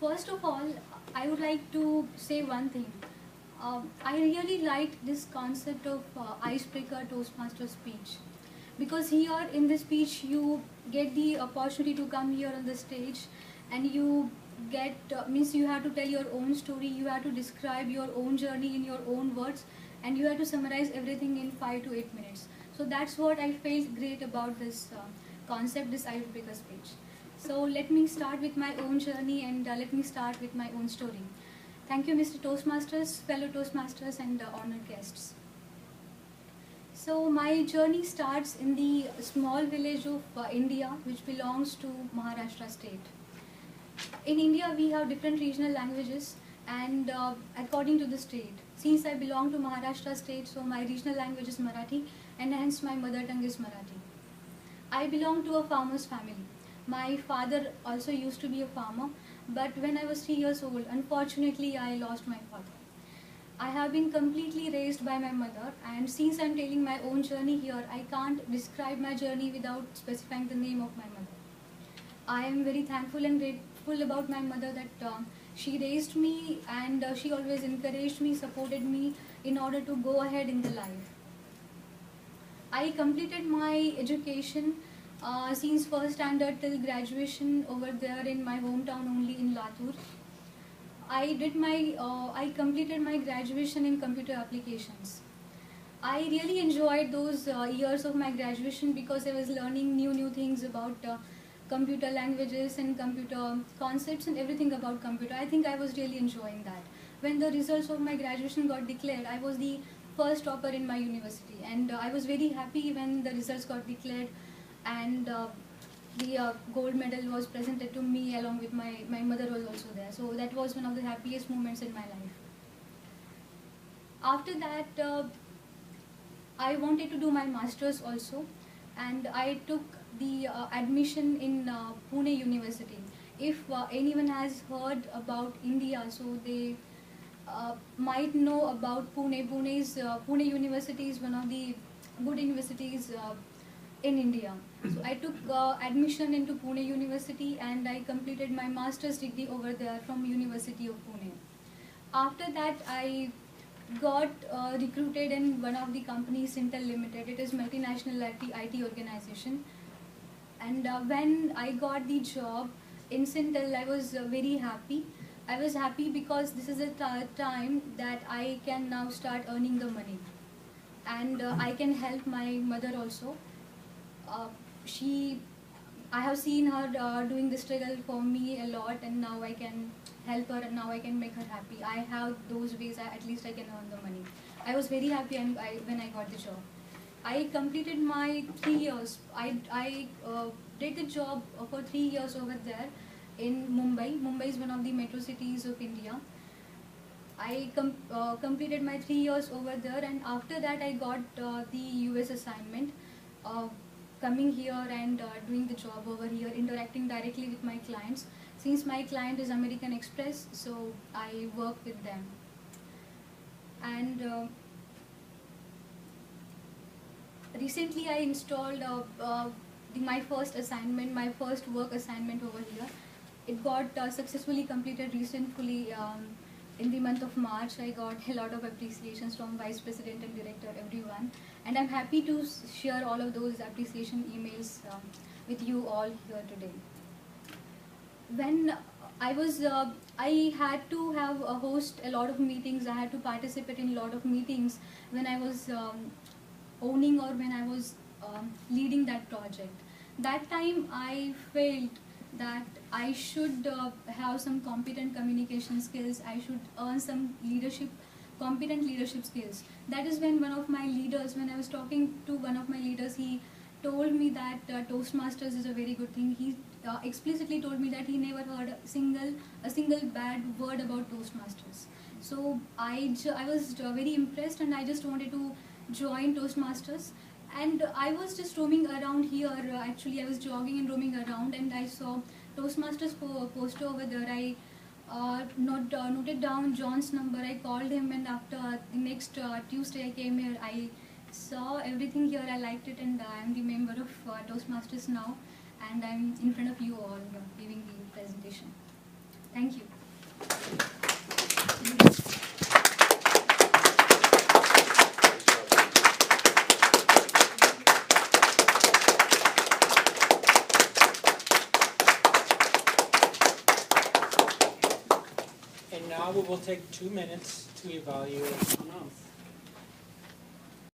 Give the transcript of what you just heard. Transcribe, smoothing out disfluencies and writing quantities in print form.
First of all, I would like to say one thing. I really liked this concept of icebreaker Toastmaster speech, because here in this speech you get the opportunity to come here on the stage, and you get means you have to tell your own story, you have to describe your own journey in your own words, and you have to summarize everything in 5 to 8 minutes. So that's what I felt great about this concept, this icebreaker speech. So let me start with my own journey, and let me start with my own story. Thank you, Mr. Toastmasters, fellow Toastmasters, and honored guests. So my journey starts in the small village of India, which belongs to Maharashtra state. In India, we have different regional languages, and according to the state. Since I belong to Maharashtra state, so my regional language is Marathi, and hence my mother tongue is Marathi. I belong to a farmer's family. My father also used to be a farmer, but when I was 3 years old, unfortunately, I lost my father. I have been completely raised by my mother, and since I'm telling my own journey here, I can't describe my journey without specifying the name of my mother. I am very thankful and grateful about my mother that she raised me, and she always encouraged me, supported me in order to go ahead in the life. I completed my education since first standard till graduation over there in my hometown only in Latur. I completed my graduation in computer applications. I really enjoyed those years of my graduation because I was learning new things about computer languages and computer concepts and everything about computer. I think I was really enjoying that. When the results of my graduation got declared, I was the first topper in my university, and I was very happy when the results got declared, and the gold medal was presented to me along with my mother was also there. So that was one of the happiest moments in my life. After that, I wanted to do my masters also, and I took the admission in Pune University. If anyone has heard about India, so they might know about Pune. Pune University is one of the good universities in India. So I took admission into Pune University, and I completed my master's degree over there from University of Pune. After that, I got recruited in one of the companies, Intel Limited. It is multinational IT organization. And when I got the job in Sintel, I was very happy. I was happy because this is a time that I can now start earning the money, and I can help my mother also. Uh, she, I have seen her doing the struggle for me a lot, and now I can help her, and now I can make her happy. I have those ways. At least I can earn the money. I was very happy when I got the job. I completed my 3 years. I did the job for 3 years over there in Mumbai. Mumbai is one of the metro cities of India. I completed my 3 years over there, and after that I got the US assignment, coming here and doing the job over here, interacting directly with my clients. Since my client is American Express, so I work with them. And recently I installed my first assignment, my first work assignment over here. It got successfully completed recently. In the month of March, I got a lot of appreciations from Vice President and Director, everyone. And I'm happy to share all of those appreciation emails with you all here today. When I had to have host a lot of meetings, I had to participate in a lot of meetings when I was owning or when I was leading that project. That time I felt that I should have some competent communication skills, I should earn some competent leadership skills. That is when one of my leaders, when I was talking to one of my leaders, he told me that Toastmasters is a very good thing. He explicitly told me that he never heard a single bad word about Toastmasters. So I was very impressed, and I just wanted to join Toastmasters. And I was just roaming around here. Actually, I was jogging and roaming around, and I saw Toastmasters poster over there. I noted down John's number. I called him, and after the next Tuesday I came here. I saw everything here. I liked it, and I am the member of Toastmasters now, and I'm in front of you all here giving the presentation. Thank you. And now we will take 2 minutes to evaluate.